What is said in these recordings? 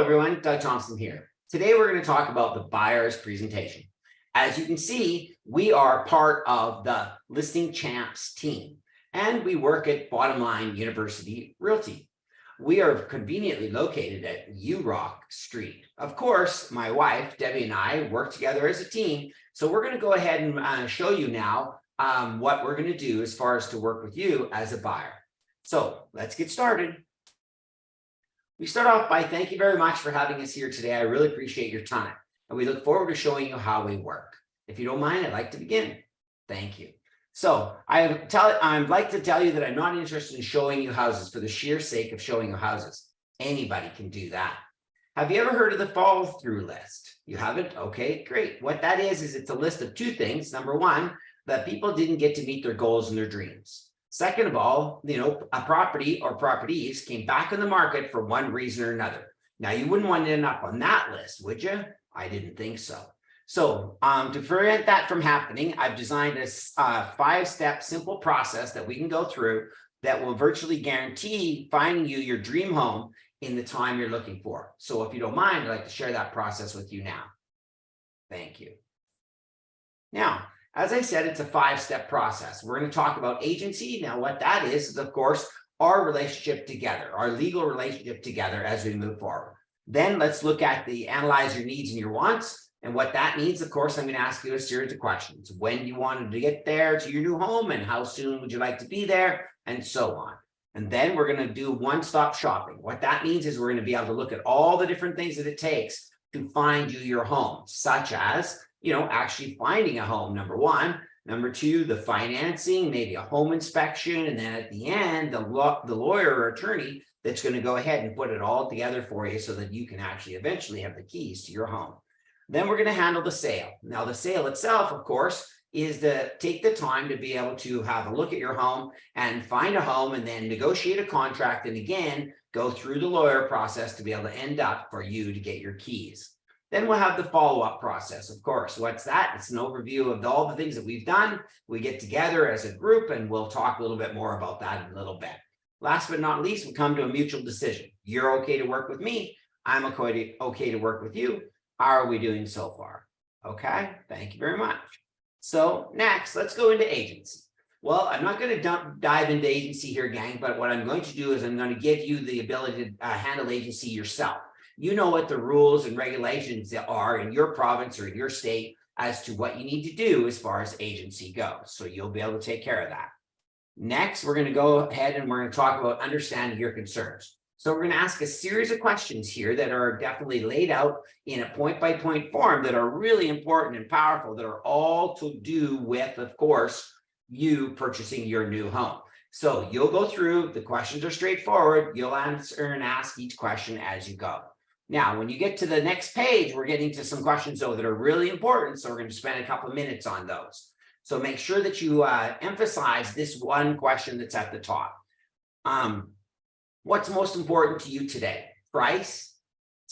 everyone, Doug Thompson here. Today we're going to talk about the buyer's presentation. As you can see, we are part of the Listing Champs team, and we work at Bottom Line University Realty. We are conveniently located at U-Rock Street. Of course, my wife, Debbie, and I work together as a team, so we're going to go ahead and show you now what we're going to do as far as to work with you as a buyer. So let's get started. We start off by thank you very much for having us here today. I really appreciate your time, and we look forward to showing you how we work. If you don't mind, I'd like to begin. Thank you. So I'd like to tell you that I'm not interested in showing you houses for the sheer sake of showing you houses. Anybody can do that. Have you ever heard of the follow through list? You haven't? Okay, great. What that is it's a list of two things. Number one, that people didn't get to meet their goals and their dreams. Second of all, a property or properties came back on the market for one reason or another. Now, you wouldn't want to end up on that list, would you? I didn't think so. So to prevent that from happening, I've designed a five-step simple process that we can go through that will virtually guarantee finding you your dream home in the time you're looking for. So if you don't mind, I'd like to share that process with you now. Thank you. Now, as I said, it's a five-step process. We're going to talk about agency. Now, what that is, of course, our relationship together, our legal relationship together as we move forward. Then let's look at analyze your needs and your wants. And what that means, of course, I'm going to ask you a series of questions. When do you want to get there to your new home, and how soon would you like to be there, and so on. And then we're going to do one-stop shopping. What that means is we're going to be able to look at all the different things that it takes to find you your home, such as actually finding a home, number one. Number two, the financing, maybe a home inspection. And then at the end, the lawyer or attorney that's going to go ahead and put it all together for you so that you can actually eventually have the keys to your home. Then we're going to handle the sale. Now, the sale itself, of course, is to take the time to be able to have a look at your home and find a home and then negotiate a contract. And again, go through the lawyer process to be able to end up for you to get your keys. Then we'll have the follow-up process. Of course, what's that? It's an overview of all the things that we've done. We get together as a group and we'll talk a little bit more about that in a little bit. Last but not least, we come to a mutual decision. You're okay to work with me. I'm okay to work with you. How are we doing so far? Okay, thank you very much. So next, let's go into agency. Well, I'm not going to dive into agency here, gang, but what I'm going to do is I'm going to give you the ability to handle agency yourself. You know what the rules and regulations are in your province or in your state as to what you need to do as far as agency goes. So you'll be able to take care of that. Next, we're going to go ahead and we're going to talk about understanding your concerns. So we're going to ask a series of questions here that are definitely laid out in a point-by-point form that are really important and powerful, that are all to do with, of course, you purchasing your new home. So you'll go through, the questions are straightforward. You'll answer and ask each question as you go. Now, when you get to the next page, we're getting to some questions, though, that are really important. So we're going to spend a couple of minutes on those. So make sure that you emphasize this one question that's at the top. What's most important to you today? Price,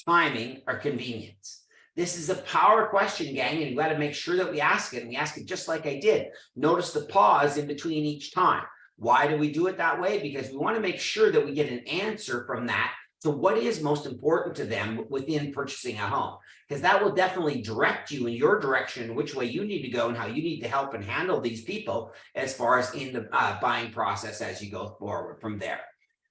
timing, or convenience? This is a power question, gang, and you got to make sure that we ask it. And we ask it just like I did. Notice the pause in between each time. Why do we do it that way? Because we want to make sure that we get an answer from that to what is most important to them within purchasing a home, because that will definitely direct you in your direction, which way you need to go and how you need to help and handle these people as far as in the buying process as you go forward from there.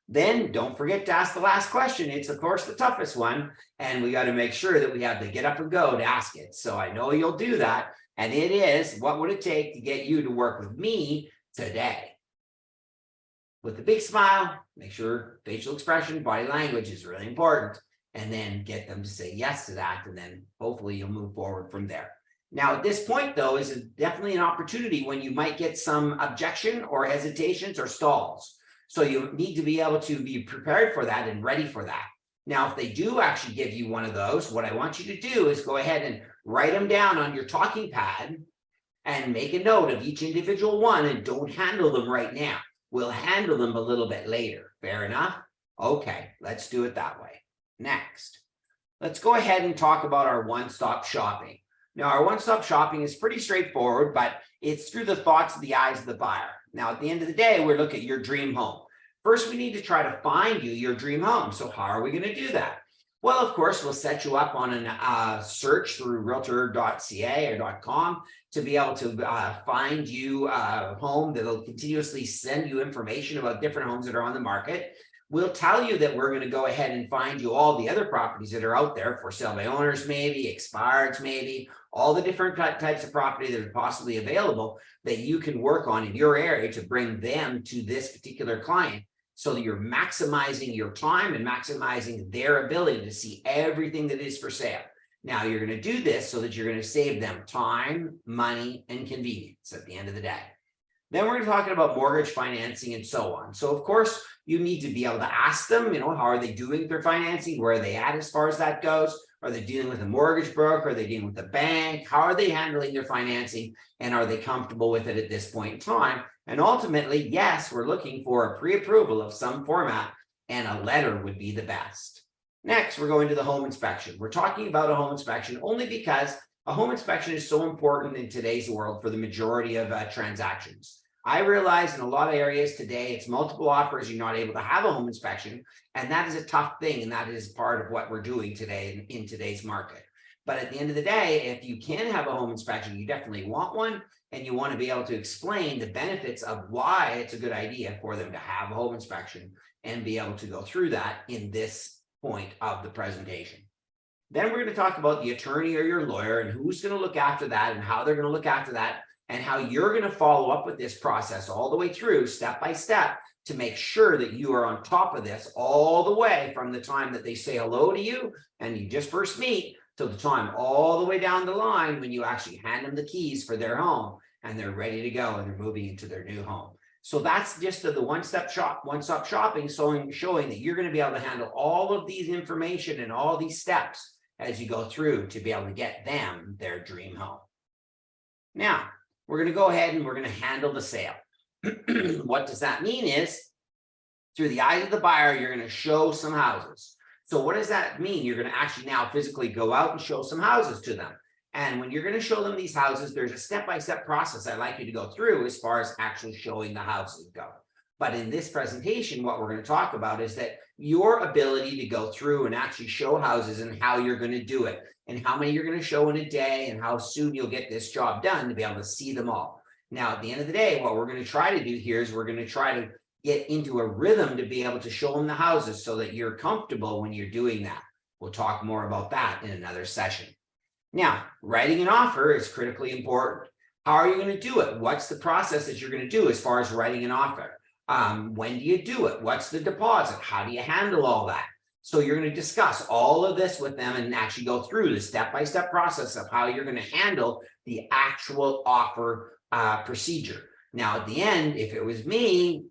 Then don't forget to ask the last question. It's, of course, the toughest one, and we got to make sure that we have the get up and go to ask it. So I know you'll do that, and it is, what would it take to get you to work with me today? With a big smile, make sure facial expression, body language is really important, and then get them to say yes to that, and then hopefully you'll move forward from there. Now, at this point, though, is definitely an opportunity when you might get some objection or hesitations or stalls. So you need to be able to be prepared for that and ready for that. Now, if they do actually give you one of those, what I want you to do is go ahead and write them down on your talking pad and make a note of each individual one, and don't handle them right now. We'll handle them a little bit later. Fair enough? Okay, let's do it that way. Next, let's go ahead and talk about our one-stop shopping. Now, our one-stop shopping is pretty straightforward, but it's through the thoughts of the eyes of the buyer. Now, at the end of the day, we're looking at your dream home. First, we need to try to find you your dream home. So how are we going to do that? Well, of course, we'll set you up on a search through realtor.ca or .com to be able to find you a home that'll continuously send you information about different homes that are on the market. We'll tell you that we're going to go ahead and find you all the other properties that are out there for sale by owners, maybe expireds, maybe all the different types of property that are possibly available that you can work on in your area to bring them to this particular client, so that you're maximizing your time and maximizing their ability to see everything that is for sale. Now, you're going to do this so that you're going to save them time, money, and convenience at the end of the day. Then we're going to talk about mortgage financing and so on. So, of course, you need to be able to ask them, how are they doing with their financing? Where are they at as far as that goes? Are they dealing with a mortgage broker? Are they dealing with the bank? How are they handling their financing? And are they comfortable with it at this point in time? And ultimately, yes, we're looking for a pre-approval of some format, and a letter would be the best. Next, we're going to the home inspection. We're talking about a home inspection only because a home inspection is so important in today's world for the majority of transactions. I realize in a lot of areas today, it's multiple offers, you're not able to have a home inspection, and that is a tough thing, and that is part of what we're doing today in today's market. But at the end of the day, if you can have a home inspection, you definitely want one, and you want to be able to explain the benefits of why it's a good idea for them to have a home inspection and be able to go through that in this point of the presentation. Then we're going to talk about the attorney or your lawyer and who's going to look after that and how they're going to look after that and how you're going to follow up with this process all the way through step by step to make sure that you are on top of this all the way from the time that they say hello to you and you just first meet to the time all the way down the line when you actually hand them the keys for their home and they're ready to go and they're moving into their new home. So that's just the one-stop shopping, showing that you're going to be able to handle all of these information and all these steps as you go through to be able to get them their dream home. Now, we're going to go ahead and we're going to handle the sale. What does that mean is, through the eyes of the buyer, you're going to show some houses. So what does that mean? You're going to actually now physically go out and show some houses to them. And when you're going to show them these houses, there's a step-by-step process I'd like you to go through as far as actually showing the houses go. But in this presentation, what we're going to talk about is that your ability to go through and actually show houses and how you're going to do it and how many you're going to show in a day and how soon you'll get this job done to be able to see them all. Now, at the end of the day, what we're going to try to do here is we're going to try to get into a rhythm to be able to show them the houses so that you're comfortable when you're doing that. We'll talk more about that in another session. Now, writing an offer is critically important. How are you going to do it? What's the process that you're going to do as far as writing an offer? When do you do it? What's the deposit? How do you handle all that? So you're going to discuss all of this with them and actually go through the step-by-step process of how you're going to handle the actual offer procedure. Now, at the end, if it was me,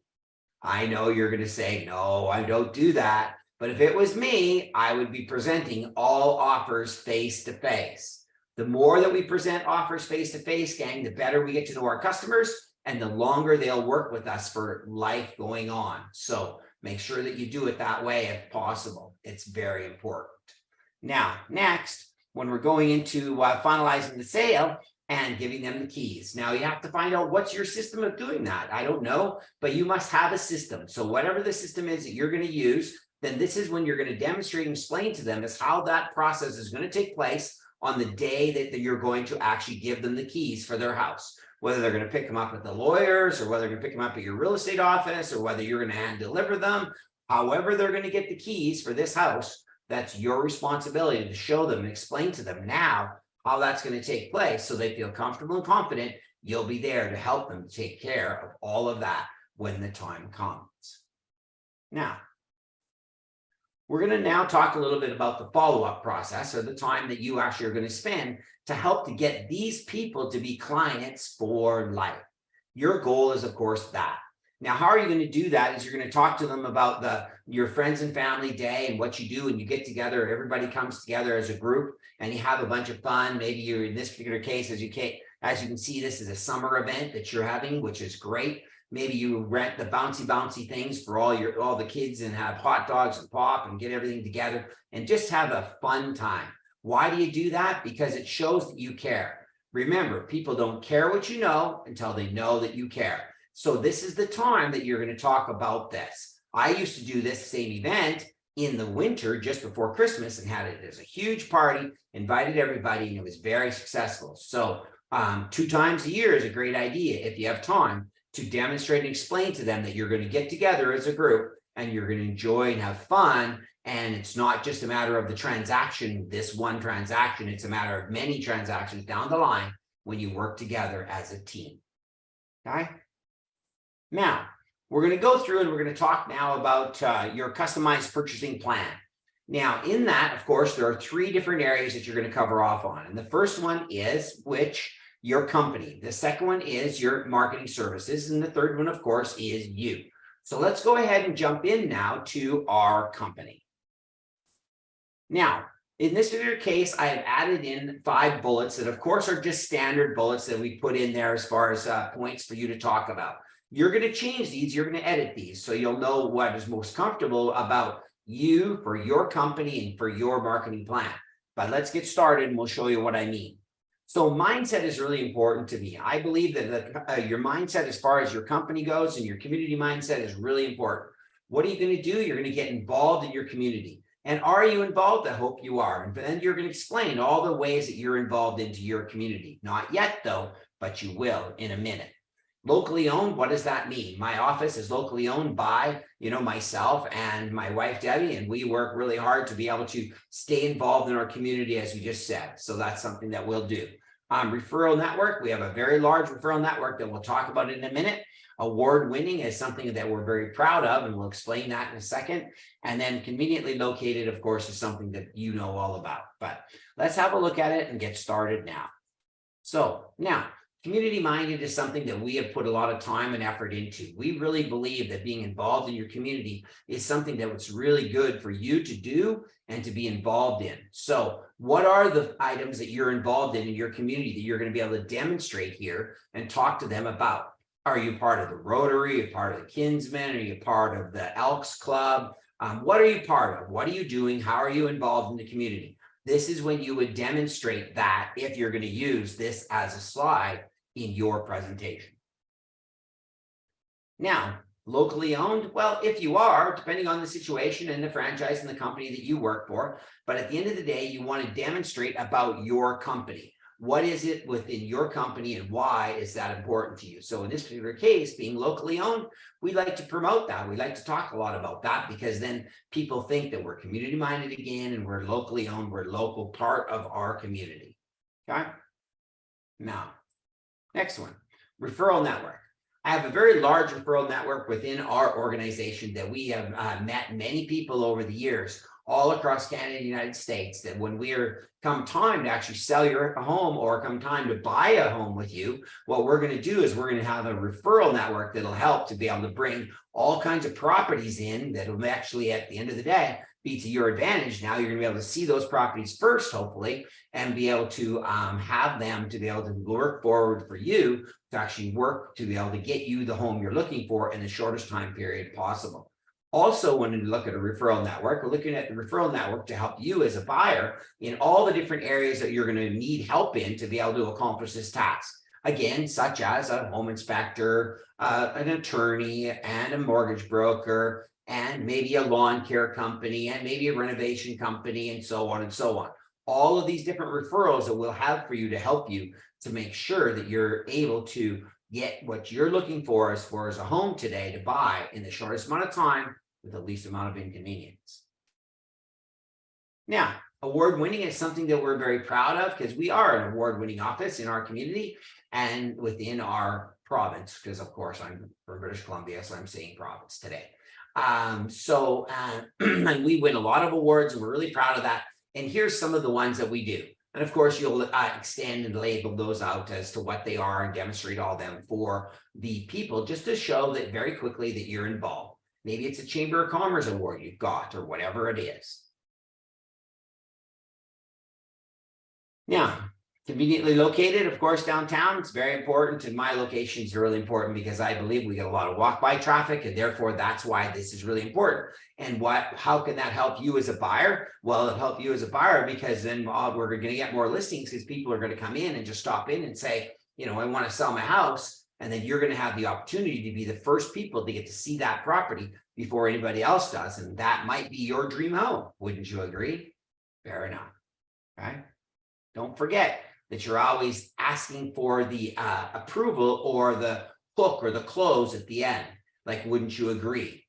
I know you're going to say, no, I don't do that. But if it was me, I would be presenting all offers face-to-face. The more that we present offers face-to-face, gang, the better we get to know our customers and the longer they'll work with us for life going on. So make sure that you do it that way if possible. It's very important. Now, next, when we're going into finalizing the sale and giving them the keys. Now, you have to find out what's your system of doing that. I don't know, but you must have a system. So whatever the system is that you're going to use, then this is when you're going to demonstrate and explain to them is how that process is going to take place on the day that you're going to actually give them the keys for their house. Whether they're going to pick them up at the lawyers or whether they're going to pick them up at your real estate office or whether you're going to hand deliver them, however they're going to get the keys for this house, that's your responsibility to show them and explain to them now how that's going to take place so they feel comfortable and confident you'll be there to help them take care of all of that when the time comes. Now, we're going to now talk a little bit about the follow-up process or the time that you actually are going to spend to help to get these people to be clients for life. Your goal is, of course, that. Now, how are you going to do that is you're going to talk to them about your friends and family day and what you do, and you get together, everybody comes together as a group and you have a bunch of fun. Maybe you're in this particular case, as you can see, this is a summer event that you're having, which is great. Maybe you rent the bouncy things for all the kids and have hot dogs and pop and get everything together and just have a fun time. Why do you do that? Because it shows that you care. Remember, people don't care what you know until they know that you care. So this is the time that you're going to talk about this. I used to do this same event in the winter just before Christmas and had it as a huge party, invited everybody, and it was very successful. So 2 times a year is a great idea if you have time to demonstrate and explain to them that you're going to get together as a group and you're going to enjoy and have fun. And it's not just a matter of the transaction, this one transaction, it's a matter of many transactions down the line when you work together as a team. Okay. Now, we're going to go through and we're going to talk now about your customized purchasing plan. Now, in that, of course, there are 3 different areas that you're going to cover off on. And the first one is your company. The second one is your marketing services. And the third one, of course, is you. So let's go ahead and jump in now to our company. Now, in this particular case, I have added in 5 bullets that, of course, are just standard bullets that we put in there as far as points for you to talk about. You're going to change these. You're going to edit these so you'll know what is most comfortable about you for your company and for your marketing plan. But let's get started and we'll show you what I mean. So mindset is really important to me. I believe that your mindset as far as your company goes and your community mindset is really important. What are you going to do? You're going to get involved in your community. And are you involved? I hope you are. And then you're going to explain all the ways that you're involved into your community. Not yet, though, but you will in a minute. Locally owned, what does that mean? My office is locally owned by, myself and my wife, Debbie, and we work really hard to be able to stay involved in our community, as we just said. So that's something that we'll do. Referral network, we have a very large referral network that we'll talk about in a minute. Award winning is something that we're very proud of, and we'll explain that in a second. And then conveniently located, of course, is something that you know all about. But let's have a look at it and get started now. So now, community-minded is something that we have put a lot of time and effort into. We really believe that being involved in your community is something that's really good for you to do and to be involved in. So what are the items that you're involved in your community that you're going to be able to demonstrate here and talk to them about? Are you part of the Rotary? Are you part of the Kinsmen? Are you part of the Elks Club? What are you part of? What are you doing? How are you involved in the community? This is when you would demonstrate that if you're going to use this as a slide in your presentation. Now, locally owned, well, if you are, depending on the situation and the franchise and the company that you work for, but at the end of the day, you want to demonstrate about your company. What is it within your company and why is that important to you? So in this particular case, being locally owned, we like to promote that. We like to talk a lot about that because then people think that we're community minded again and we're locally owned, we're local part of our community. Okay. Now, next one, referral network. I have a very large referral network within our organization that we have met many people over the years all across Canada and the United States that when come time to actually sell your home or come time to buy a home with you, what we're going to do is we're going to have a referral network that'll help to be able to bring all kinds of properties in that will actually at the end of the day be to your advantage. Now you're going to be able to see those properties first, hopefully, and be able to have them to be able to work forward for you to actually work to be able to get you the home you're looking for in the shortest time period possible. Also, when we look at a referral network, we're looking at the referral network to help you as a buyer in all the different areas that you're going to need help in to be able to accomplish this task. Again, such as a home inspector, an attorney, and a mortgage broker, and maybe a lawn care company, and maybe a renovation company, and so on and so on. All of these different referrals that we'll have for you to help you to make sure that you're able to get what you're looking for as far as a home today to buy in the shortest amount of time with the least amount of inconvenience. Now, award-winning is something that we're very proud of because we are an award-winning office in our community and within our province, because of course I'm from British Columbia, so I'm saying province today. And we win a lot of awards and we're really proud of that. And here's some of the ones that we do. And of course, you'll extend and label those out as to what they are and demonstrate all them for the people just to show that very quickly that you're involved. Maybe it's a Chamber of Commerce award you've got or whatever it is. Now, conveniently located, of course, downtown, it's very important. And my location is really important because I believe we get a lot of walk-by traffic and therefore that's why this is really important. And how can that help you as a buyer? Well, it'll help you as a buyer because then we're going to get more listings because people are going to come in and just stop in and say, I want to sell my house. And then you're going to have the opportunity to be the first people to get to see that property before anybody else does. And that might be your dream home. Wouldn't you agree? Fair enough. Okay. Don't forget that you're always asking for the approval or the hook or the close at the end. Like, wouldn't you agree?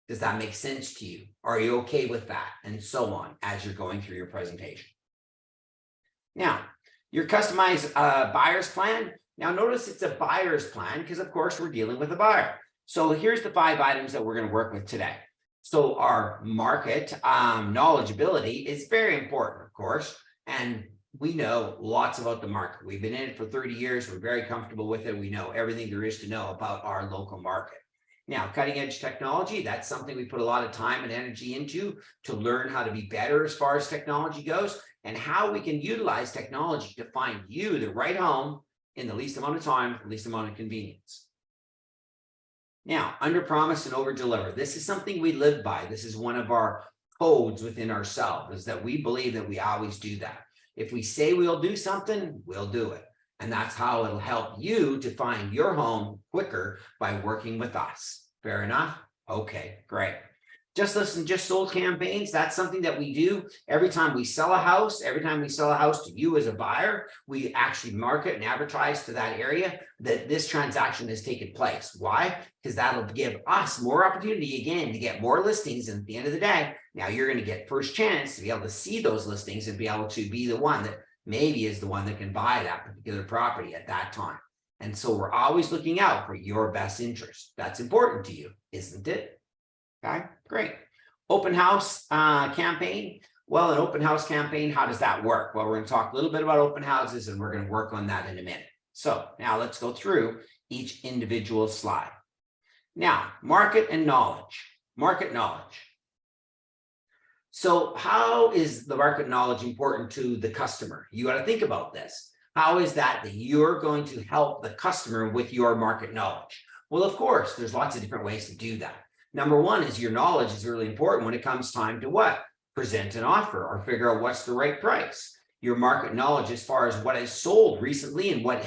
Does that make sense to you? Are you okay with that? And so on as you're going through your presentation. Now, your customized buyer's plan. Now, notice it's a buyer's plan because, of course, we're dealing with a buyer. So here's the 5 items that we're going to work with today. So our market knowledgeability is very important, of course, and we know lots about the market. We've been in it for 30 years. We're very comfortable with it. We know everything there is to know about our local market. Now, cutting edge technology, that's something we put a lot of time and energy into to learn how to be better as far as technology goes and how we can utilize technology to find you the right home in the least amount of time, the least amount of convenience. Now, under promise and over deliver. This is something we live by. This is one of our codes within ourselves, is that we believe that we always do that. If we say we'll do something, we'll do it. And that's how it'll help you to find your home quicker by working with us. Fair enough? Okay, great. Just listen, just sold campaigns. That's something that we do every time we sell a house. Every time we sell a house to you as a buyer, we actually market and advertise to that area that this transaction has taken place. Why? Because that'll give us more opportunity again to get more listings. And at the end of the day, now you're going to get first chance to be able to see those listings and be able to be the one that maybe is the one that can buy that particular property at that time. And so we're always looking out for your best interest. That's important to you, isn't it? Okay, great. Open house campaign. Well, an open house campaign, how does that work? Well, we're going to talk a little bit about open houses and we're going to work on that in a minute. So now let's go through each individual slide. Now, market and knowledge. Market knowledge. So how is the market knowledge important to the customer? You got to think about this. How is that you're going to help the customer with your market knowledge? Well, of course, there's lots of different ways to do that. Number one is your knowledge is really important when it comes time to what? Present an offer or figure out what's the right price. Your market knowledge as far as what has sold recently and what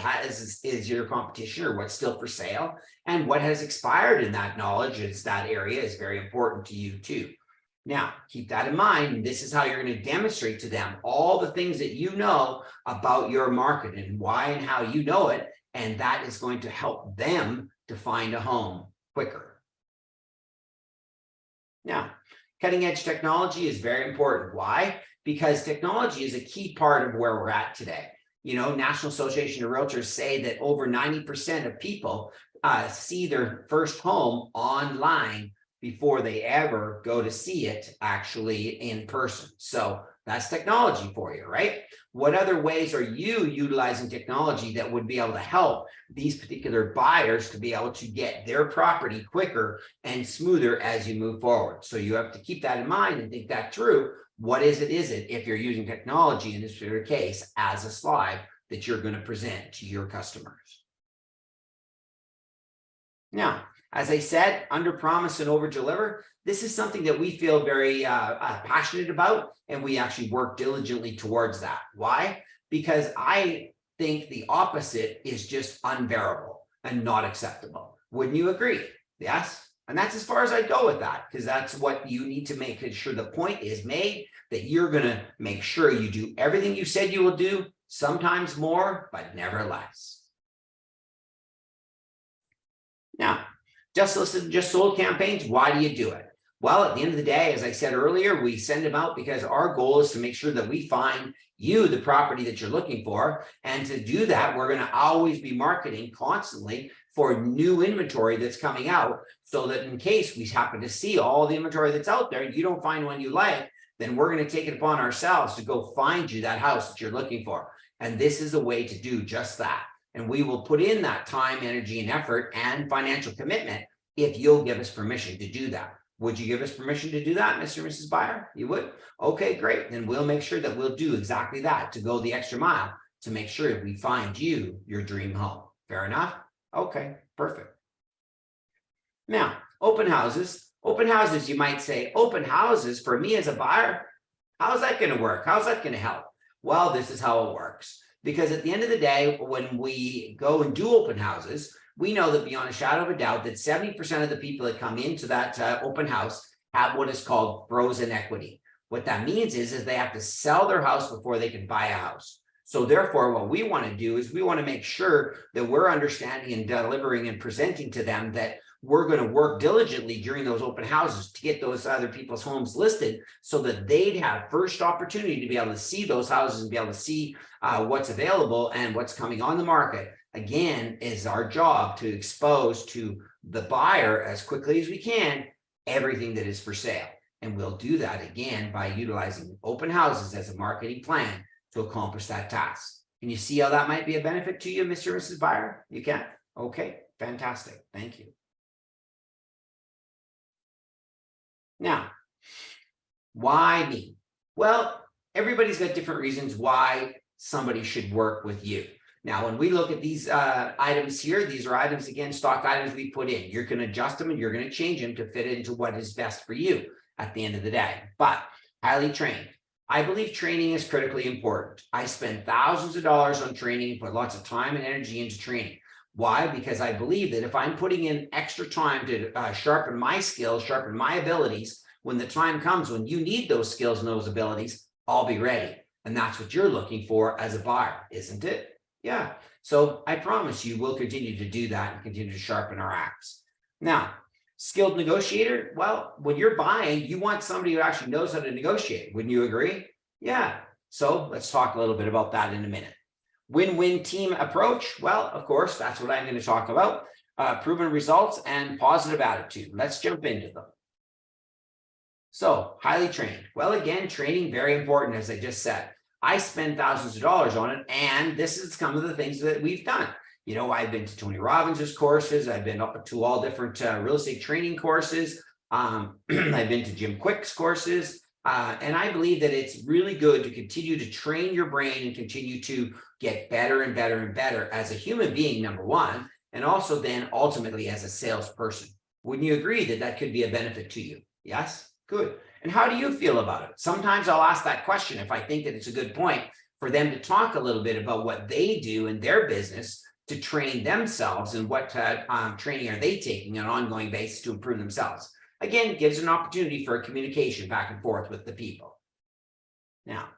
is your competition or what's still for sale and what has expired in that knowledge is that area is very important to you too. Now, keep that in mind. This is how you're going to demonstrate to them all the things that you know about your market and why and how you know it. And that is going to help them to find a home quicker. Now, cutting edge technology is very important. Why? Because technology is a key part of where we're at today. You know, National Association of Realtors say that over 90% of people see their first home online before they ever go to see it actually in person. So that's technology for you, right? What other ways are you utilizing technology that would be able to help these particular buyers to be able to get their property quicker and smoother as you move forward? So you have to keep that in mind and think that through. What is it if you're using technology in this particular case as a slide that you're going to present to your customers? Now, as I said, under promise and over deliver. This is something that we feel very passionate about, and we actually work diligently towards that. Why? Because I think the opposite is just unbearable and not acceptable. Wouldn't you agree? Yes. And that's as far as I go with that, because that's what you need to make sure the point is made, that you're going to make sure you do everything you said you will do, sometimes more, but never less. Now, just sold campaigns, why do you do it? Well, at the end of the day, as I said earlier, we send them out because our goal is to make sure that we find you the property that you're looking for. And to do that, we're going to always be marketing constantly for new inventory that's coming out, so that in case we happen to see all the inventory that's out there, you don't find one you like, then we're going to take it upon ourselves to go find you that house that you're looking for. And this is a way to do just that. And we will put in that time, energy, and effort and financial commitment if you'll give us permission to do that. Would you give us permission to do that, Mr. and Mrs. Buyer? You would? Okay, great. Then we'll make sure that we'll do exactly that, to go the extra mile to make sure we find you your dream home. Fair enough? Okay, perfect. Now, open houses. Open houses, you might say, open houses for me as a buyer, how's that going to work? How's that going to help? Well, this is how it works. Because at the end of the day, when we go and do open houses, we know that beyond a shadow of a doubt that 70% of the people that come into that open house have what is called frozen equity. What that means is they have to sell their house before they can buy a house. So therefore, what we want to do is we want to make sure that we're understanding and delivering and presenting to them that we're going to work diligently during those open houses to get those other people's homes listed so that they'd have first opportunity to be able to see those houses and be able to see what's available and what's coming on the market. Again, is our job to expose to the buyer as quickly as we can everything that is for sale. And we'll do that again by utilizing open houses as a marketing plan to accomplish that task. Can you see how that might be a benefit to you, Mr. and Mrs. Buyer? You can? Okay, fantastic. Thank you. Now, why me? Well, everybody's got different reasons why somebody should work with you. Now, when we look at these items here, these are items, again, stock items we put in. You're going to adjust them and you're going to change them to fit into what is best for you at the end of the day. But highly trained. I believe training is critically important. I spend thousands of dollars on training and put lots of time and energy into training. Why? Because I believe that if I'm putting in extra time to sharpen my skills, sharpen my abilities, when the time comes when you need those skills and those abilities, I'll be ready. And that's what you're looking for as a buyer, isn't it? Yeah. So I promise you we'll continue to do that and continue to sharpen our axe. Now, skilled negotiator. Well, when you're buying, you want somebody who actually knows how to negotiate. Wouldn't you agree? Yeah. So let's talk a little bit about that in a minute. Win-win team approach. Well, of course, that's what I'm going to talk about. Proven results and positive attitude. Let's jump into them. So highly trained. Well, again, training, very important, as I just said. I spend thousands of dollars on it, and this is some of the things that we've done. You know, I've been to Tony Robbins' courses. I've been up to all different real estate training courses. I've been to Jim Quick's courses. And I believe that it's really good to continue to train your brain and continue to get better and better and better as a human being, number one, and also then ultimately as a salesperson. Wouldn't you agree that that could be a benefit to you? Yes? Good. And how do you feel about it? Sometimes I'll ask that question if I think that it's a good point for them to talk a little bit about what they do in their business to train themselves and what training are they taking on an ongoing basis to improve themselves. Again, it gives an opportunity for a communication back and forth with the people. Now,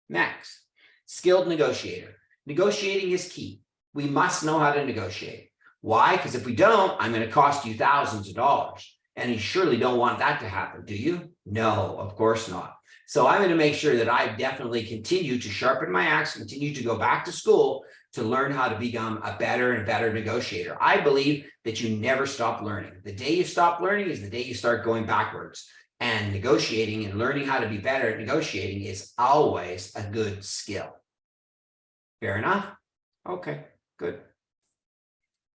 next, skilled negotiator. Negotiating is key. We must know how to negotiate. Why? Because if we don't, I'm going to cost you thousands of dollars. And you surely don't want that to happen, do you? No, of course not. So I'm going to make sure that I definitely continue to sharpen my axe, continue to go back to school to learn how to become a better and better negotiator. I believe that you never stop learning. The day you stop learning is the day you start going backwards. And negotiating and learning how to be better at negotiating is always a good skill. Fair enough? Okay, good.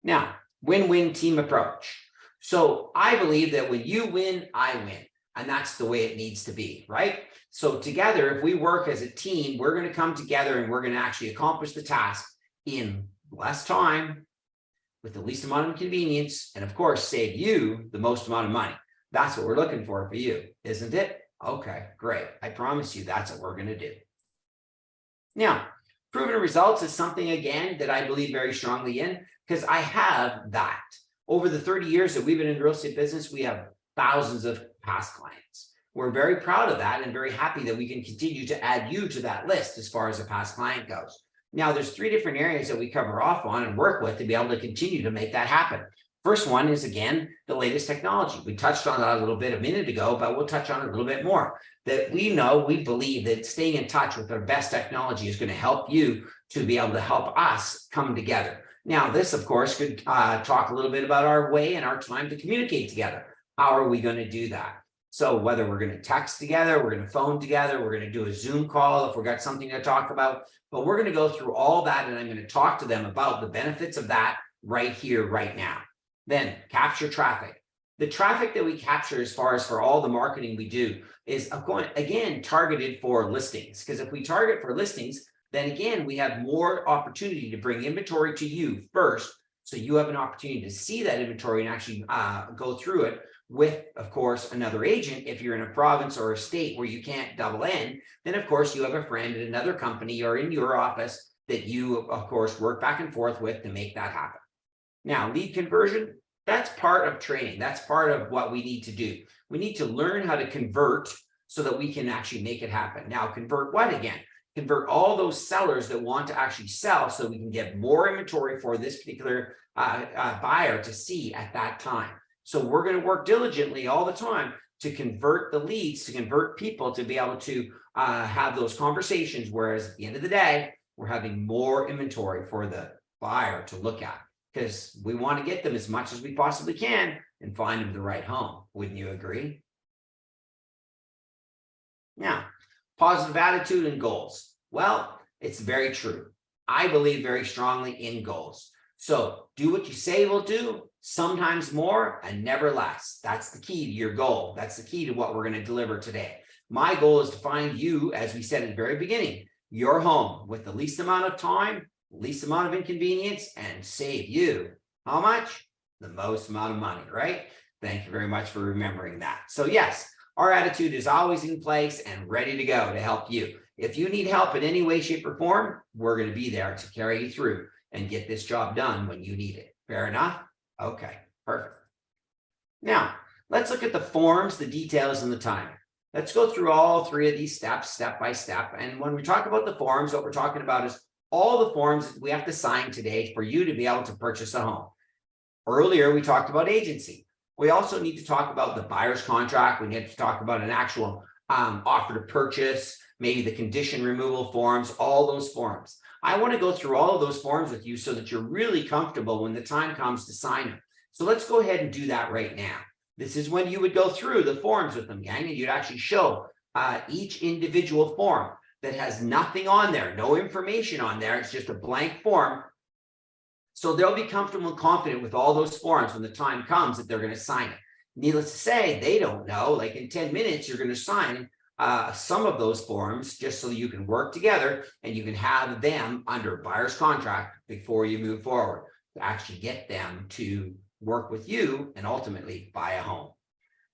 Now, win-win team approach. So I believe that when you win, I win. And that's the way it needs to be, right? So together, if we work as a team, we're going to come together and we're going to actually accomplish the task in less time with the least amount of inconvenience, and of course, save you the most amount of money. That's what we're looking for you, isn't it? Okay, great. I promise you that's what we're going to do. Now, proven results is something, again, that I believe very strongly in because I have that. Over the 30 years that we've been in the real estate business, we have thousands of past clients. We're very proud of that and very happy that we can continue to add you to that list as far as a past client goes. Now, there's 3 different areas that we cover off on and work with to be able to continue to make that happen. First one is, again, the latest technology. We touched on that a little bit a minute ago, but we'll touch on it a little bit more. That we believe that staying in touch with our best technology is going to help you to be able to help us come together. Now, this, of course, could talk a little bit about our way and our time to communicate together. How are we going to do that? So whether we're going to text together, we're going to phone together, we're going to do a Zoom call if we've got something to talk about, but we're going to go through all that and I'm going to talk to them about the benefits of that right here, right now. Then capture traffic. The traffic that we capture as far as for all the marketing we do is, again, targeted for listings. Because if we target for listings, then again, we have more opportunity to bring inventory to you first. So you have an opportunity to see that inventory and actually go through it with, of course, another agent. If you're in a province or a state where you can't double in, then of course you have a friend at another company or in your office that you, of course, work back and forth with to make that happen. Now, lead conversion, that's part of training. That's part of what we need to do. We need to learn how to convert so that we can actually make it happen. Now, convert what again? Convert all those sellers that want to actually sell so we can get more inventory for this particular buyer to see at that time. So we're going to work diligently all the time to convert the leads, to convert people to be able to have those conversations. Whereas at the end of the day, we're having more inventory for the buyer to look at because we want to get them as much as we possibly can and find them the right home. Wouldn't you agree? Now, positive attitude and goals. Well, it's very true. I believe very strongly in goals. So do what you say will do, sometimes more and never less. That's the key to your goal. That's the key to what we're going to deliver today. My goal is to find you, as we said at the very beginning, your home with the least amount of time, least amount of inconvenience, and save you how much? The most amount of money, right? Thank you very much for remembering that. So yes, our attitude is always in place and ready to go to help you. If you need help in any way, shape, or form, we're going to be there to carry you through and get this job done when you need it. Fair enough? Okay, perfect. Now, let's look at the forms, the details, and the timing. Let's go through all three of these steps, step by step. And when we talk about the forms, what we're talking about is all the forms we have to sign today for you to be able to purchase a home. Earlier, we talked about agency. We also need to talk about the buyer's contract. We need to talk about an actual offer to purchase, maybe the condition removal forms, all those forms. I want to go through all of those forms with you so that you're really comfortable when the time comes to sign them. So let's go ahead and do that right now. This is when you would go through the forms with them, gang, and you'd actually show each individual form that has nothing on there, no information on there. It's just a blank form. So they'll be comfortable and confident with all those forms when the time comes that they're going to sign it. Needless to say, they don't know, like in 10 minutes, you're going to sign some of those forms just so you can work together and you can have them under buyer's contract before you move forward to actually get them to work with you and ultimately buy a home.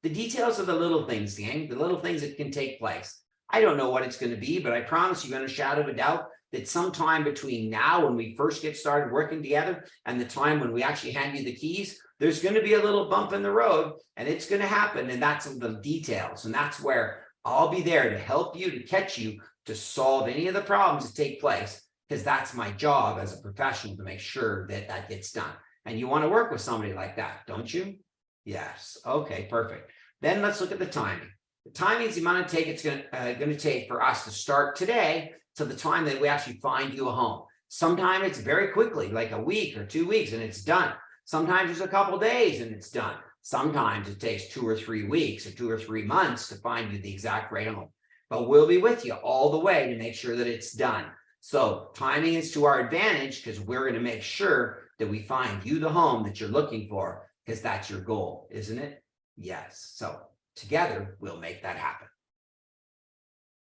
The details of the little things, gang, the little things that can take place. I don't know what it's going to be, but I promise you, without a shadow of a doubt, that sometime between now when we first get started working together and the time when we actually hand you the keys, there's going to be a little bump in the road and it's going to happen. And that's the details. And that's where I'll be there to help you, to catch you, to solve any of the problems that take place, because that's my job as a professional to make sure that that gets done. And you want to work with somebody like that, don't you? Yes. Okay, perfect. Then let's look at the timing. The timing is the amount of take it's going to take for us to start today to the time that we actually find you a home. Sometimes it's very quickly, like a week or 2 weeks, and it's done. Sometimes it's a couple of days and it's done. Sometimes it takes 2 or 3 weeks or 2 or 3 months to find you the exact right home. But we'll be with you all the way to make sure that it's done. So timing is to our advantage because we're going to make sure that we find you the home that you're looking for, because that's your goal, isn't it? Yes. So together, we'll make that happen.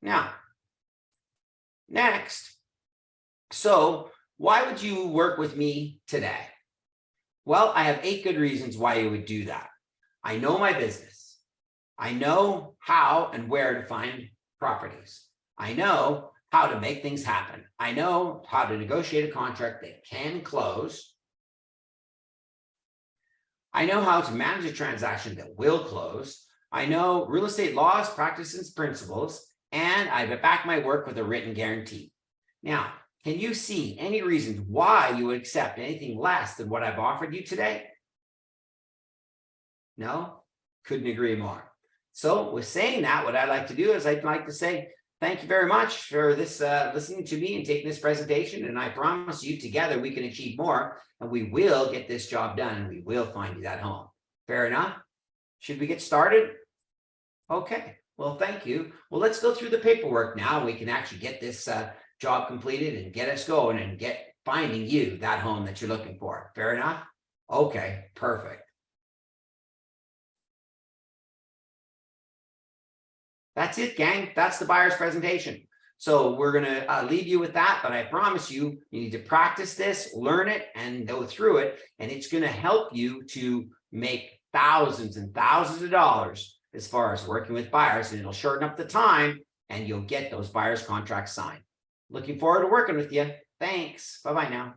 Now, next, so why would you work with me today? Well, I have 8 good reasons why you would do that. I know my business. I know how and where to find properties. I know how to make things happen. I know how to negotiate a contract that can close. I know how to manage a transaction that will close. I know real estate laws, practices, principles, and I back my work with a written guarantee. Now, can you see any reasons why you would accept anything less than what I've offered you today? No? Couldn't agree more. So with saying that, what I'd like to do is I'd like to say thank you very much for this listening to me and taking this presentation. And I promise you together we can achieve more and we will get this job done and we will find you that home. Fair enough? Should we get started? Okay. Well, thank you. Well, let's go through the paperwork now. We can actually get this job completed and get us going and get finding you that home that you're looking for. Fair enough? Okay, perfect. That's it, gang. That's the buyer's presentation. So we're going to leave you with that, but I promise you, you need to practice this, learn it, and go through it. And it's going to help you to make thousands and thousands of dollars as far as working with buyers, and it'll shorten up the time and you'll get those buyer's contracts signed. Looking forward to working with you. Thanks. Bye-bye now.